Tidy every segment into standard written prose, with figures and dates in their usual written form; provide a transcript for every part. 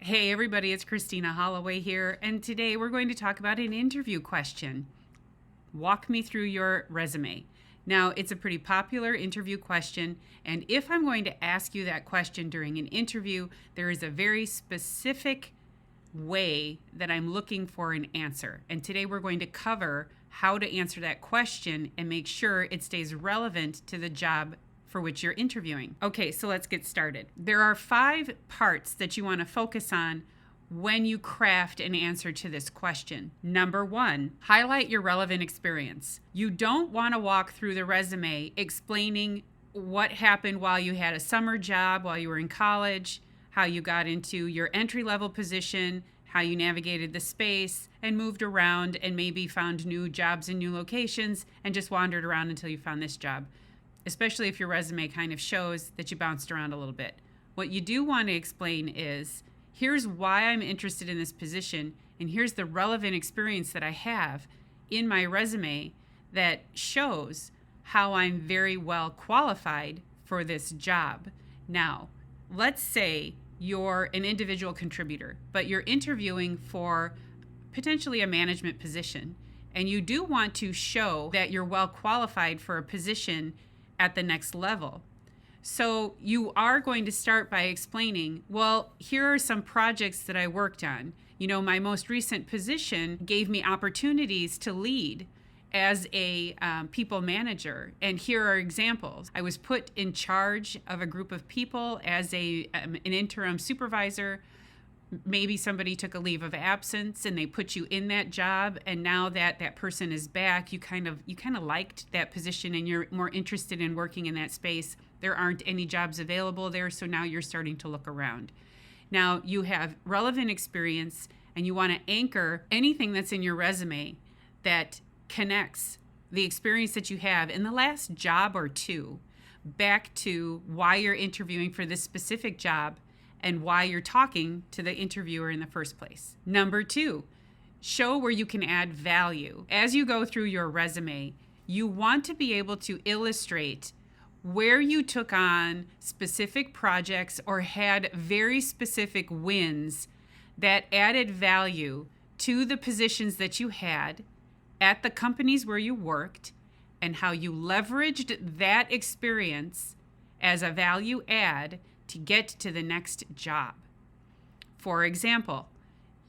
Hey everybody, it's Christina Holloway here, and today we're going to talk about an interview question. Walk me through your resume. Now, it's a pretty popular interview question, and if I'm going to ask you that question during an interview, there is a very specific way that I'm looking for an answer. And today we're going to cover how to answer that question and make sure it stays relevant to the job for which you're interviewing. Okay, so let's get started. There are 5 parts that you want to focus on when you craft an answer to this question. Number 1, highlight your relevant experience. You don't want to walk through the resume explaining what happened while you had a summer job, while you were in college, how you got into your entry-level position, how you navigated the space and moved around and maybe found new jobs in new locations and just wandered around until you found this job. Especially if your resume kind of shows that you bounced around a little bit. What you do want to explain is, here's why I'm interested in this position, and here's the relevant experience that I have in my resume that shows how I'm very well qualified for this job. Now, let's say you're an individual contributor, but you're interviewing for potentially a management position, and you do want to show that you're well qualified for a position at the next level. So you are going to start by explaining, well, here are some projects that I worked on. You know, my most recent position gave me opportunities to lead as a people manager. And here are examples. I was put in charge of a group of people as an interim supervisor. Maybe somebody took a leave of absence and they put you in that job, and now that that person is back, you kind of liked that position and you're more interested in working in that space. There aren't any jobs available there, so now you're starting to look around. Now you have relevant experience and you want to anchor anything that's in your resume that connects the experience that you have in the last job or two back to why you're interviewing for this specific job and why you're talking to the interviewer in the first place. Number 2, show where you can add value. As you go through your resume, you want to be able to illustrate where you took on specific projects or had very specific wins that added value to the positions that you had at the companies where you worked, and how you leveraged that experience as a value add to get to the next job. For example,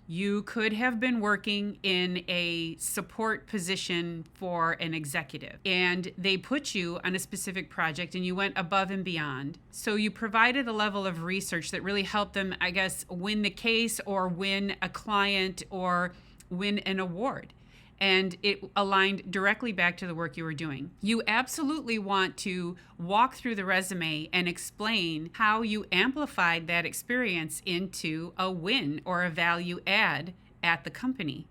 you could have been working in a support position for an executive, and they put you on a specific project and you went above and beyond. So you provided a level of research that really helped them, I guess, win the case or win a client or win an award. And it aligned directly back to the work you were doing. You absolutely want to walk through the resume and explain how you amplified that experience into a win or a value add at the company.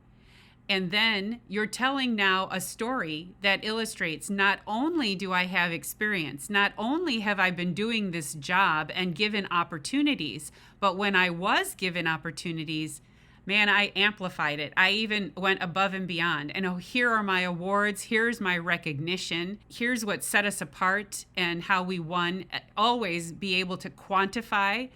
And then you're telling now a story that illustrates, not only do I have experience, not only have I been doing this job and given opportunities, but when I was given opportunities, man, I amplified it. I even went above and beyond. And here are my awards. Here's my recognition. Here's what set us apart and how we won. Always be able to quantify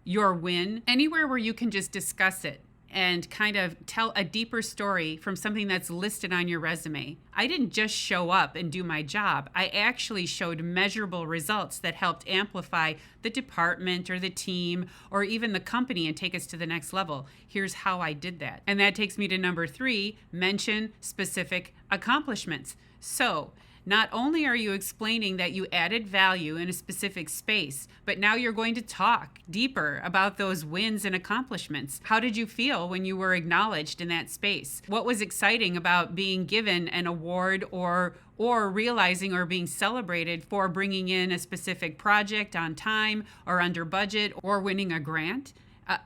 your win anywhere where you can just discuss it and kind of tell a deeper story from something that's listed on your resume. I didn't just show up and do my job. I actually showed measurable results that helped amplify the department or the team or even the company and take us to the next level. Here's how I did that. And that takes me to number 3, mention specific accomplishments. So not only are you explaining that you added value in a specific space, but now you're going to talk deeper about those wins and accomplishments. How did you feel when you were acknowledged in that space? What was exciting about being given an award or realizing or being celebrated for bringing in a specific project on time or under budget or winning a grant?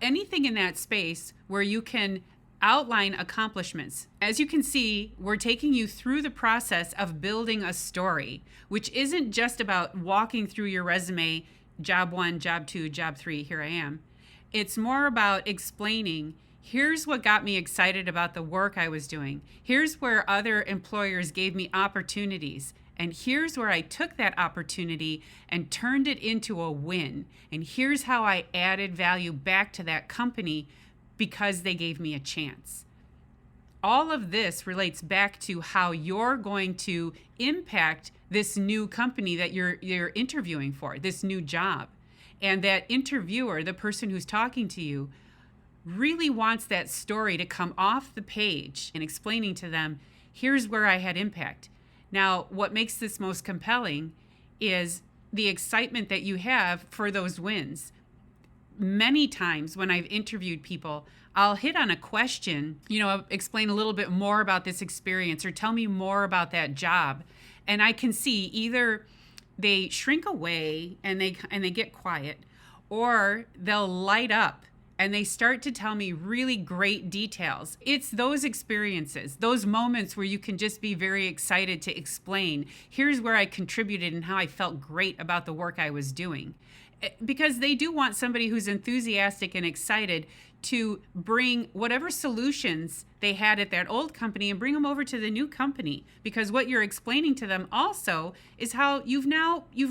Anything in that space where you can outline accomplishments. As you can see, we're taking you through the process of building a story, which isn't just about walking through your resume, job 1, job 2, job 3, here I am. It's more about explaining, here's what got me excited about the work I was doing. Here's where other employers gave me opportunities. And here's where I took that opportunity and turned it into a win. And here's how I added value back to that company because they gave me a chance. All of this relates back to how you're going to impact this new company that you're interviewing for, this new job. And that interviewer, the person who's talking to you, really wants that story to come off the page and explaining to them, here's where I had impact. Now, what makes this most compelling is the excitement that you have for those wins. Many times when I've interviewed people, I'll hit on a question, explain a little bit more about this experience or tell me more about that job. And I can see either they shrink away and they get quiet, or they'll light up and they start to tell me really great details. It's those experiences, those moments where you can just be very excited to explain, here's where I contributed and how I felt great about the work I was doing. Because they do want somebody who's enthusiastic and excited to bring whatever solutions they had at that old company and bring them over to the new company. Because what you're explaining to them also is how you've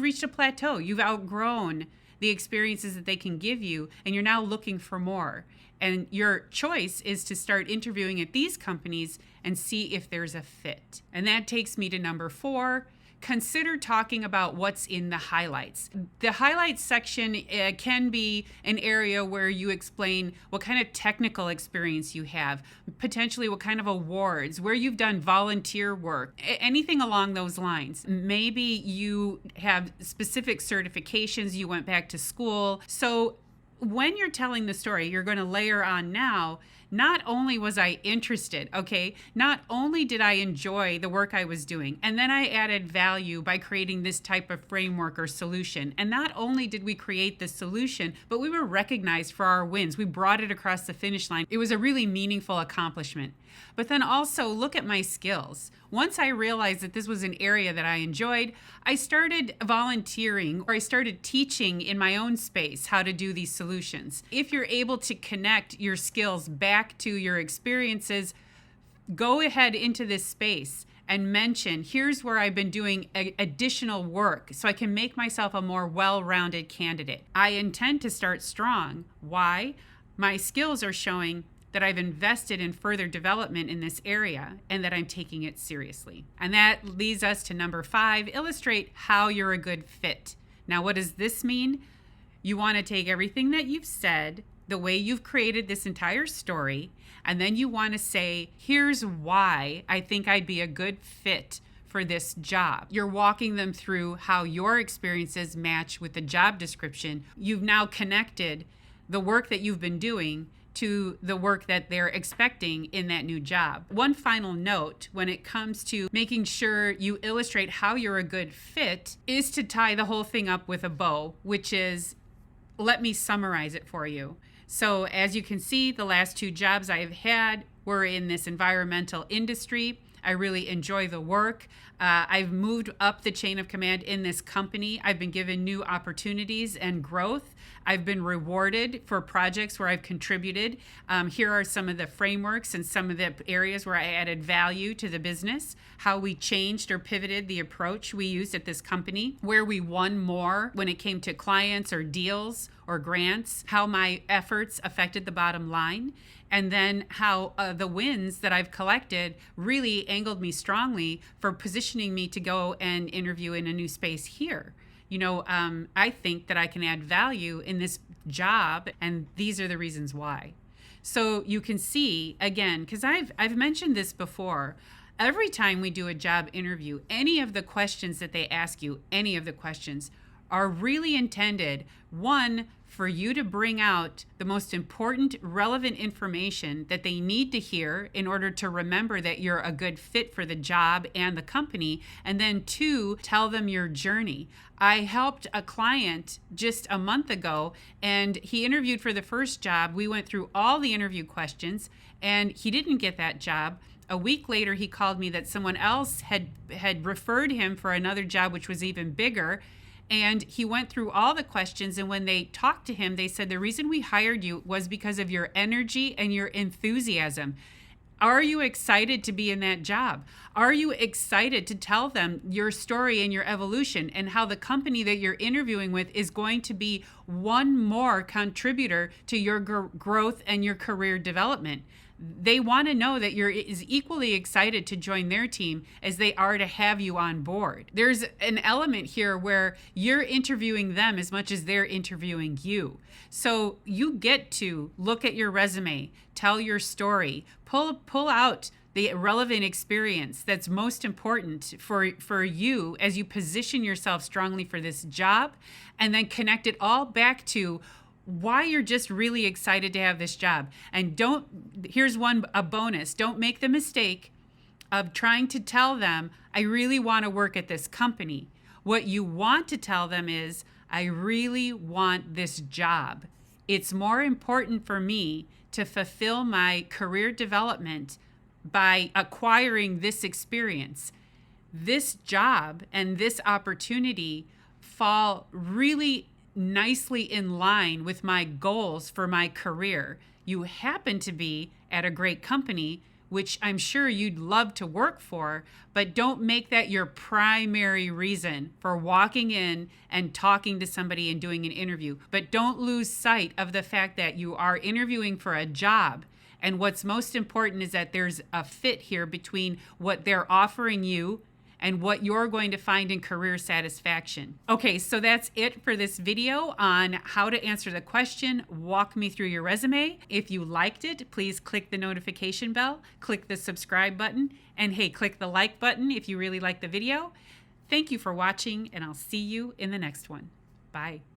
reached a plateau. You've outgrown the experiences that they can give you, and you're now looking for more. And your choice is to start interviewing at these companies and see if there's a fit. And that takes me to number 4. Consider talking about what's in the highlights. The highlights section can be an area where you explain what kind of technical experience you have, potentially what kind of awards, where you've done volunteer work, anything along those lines. Maybe you have specific certifications, you went back to school. So when you're telling the story, you're going to layer on now, not only was I interested, not only did I enjoy the work I was doing, and then I added value by creating this type of framework or solution. And not only did we create the solution, but we were recognized for our wins. We brought it across the finish line. It was a really meaningful accomplishment. But then also look at my skills. Once I realized that this was an area that I enjoyed, I started volunteering, or I started teaching in my own space how to do these solutions. If you're able to connect your skills back to your experiences, go ahead into this space and mention, here's where I've been doing additional work so I can make myself a more well-rounded candidate. I intend to start strong. Why? My skills are showing that I've invested in further development in this area and that I'm taking it seriously. And that leads us to number 5, illustrate how you're a good fit. Now, what does this mean? You want to take everything that you've said, the way you've created this entire story, and then you want to say, here's why I think I'd be a good fit for this job. You're walking them through how your experiences match with the job description. You've now connected the work that you've been doing to the work that they're expecting in that new job. One final note when it comes to making sure you illustrate how you're a good fit is to tie the whole thing up with a bow, which is, let me summarize it for you. So as you can see, the last 2 jobs I've had were in this environmental industry. I really enjoy the work. I've moved up the chain of command in this company. I've been given new opportunities and growth. I've been rewarded for projects where I've contributed. Here are some of the frameworks and some of the areas where I added value to the business, how we changed or pivoted the approach we used at this company, where we won more when it came to clients or deals or grants, how my efforts affected the bottom line, and then how the wins that I've collected really angled me strongly for positioning me to go and interview in a new space here. I think that I can add value in this job, and these are the reasons why. So you can see, again, because I've mentioned this before, every time we do a job interview, any of the questions that they ask you, any of the questions are really intended, one, for you to bring out the most important, relevant information that they need to hear in order to remember that you're a good fit for the job and the company. And then 2, tell them your journey. I helped a client just a month ago, and he interviewed for the first job. We went through all the interview questions, and he didn't get that job. A week later, he called me that someone else had referred him for another job, which was even bigger. And he went through all the questions, and when they talked to him, they said, the reason we hired you was because of your energy and your enthusiasm. Are you excited to be in that job? Are you excited to tell them your story and your evolution and how the company that you're interviewing with is going to be one more contributor to your growth and your career development? They want to know that you're as equally excited to join their team as they are to have you on board. There's an element here where you're interviewing them as much as they're interviewing you. So you get to look at your resume, tell your story, pull out the relevant experience that's most important for you as you position yourself strongly for this job, and then connect it all back to why you're just really excited to have this job. And here's a bonus. Don't make the mistake of trying to tell them, I really want to work at this company. What you want to tell them is, I really want this job. It's more important for me to fulfill my career development by acquiring this experience. This job and this opportunity fall really nicely in line with my goals for my career. You happen to be at a great company, which I'm sure you'd love to work for, but don't make that your primary reason for walking in and talking to somebody and doing an interview. But don't lose sight of the fact that you are interviewing for a job. And what's most important is that there's a fit here between what they're offering you and what you're going to find in career satisfaction. Okay, so that's it for this video on how to answer the question, walk me through your resume. If you liked it, please click the notification bell, click the subscribe button, and hey, click the like button if you really like the video. Thank you for watching, and I'll see you in the next one. Bye.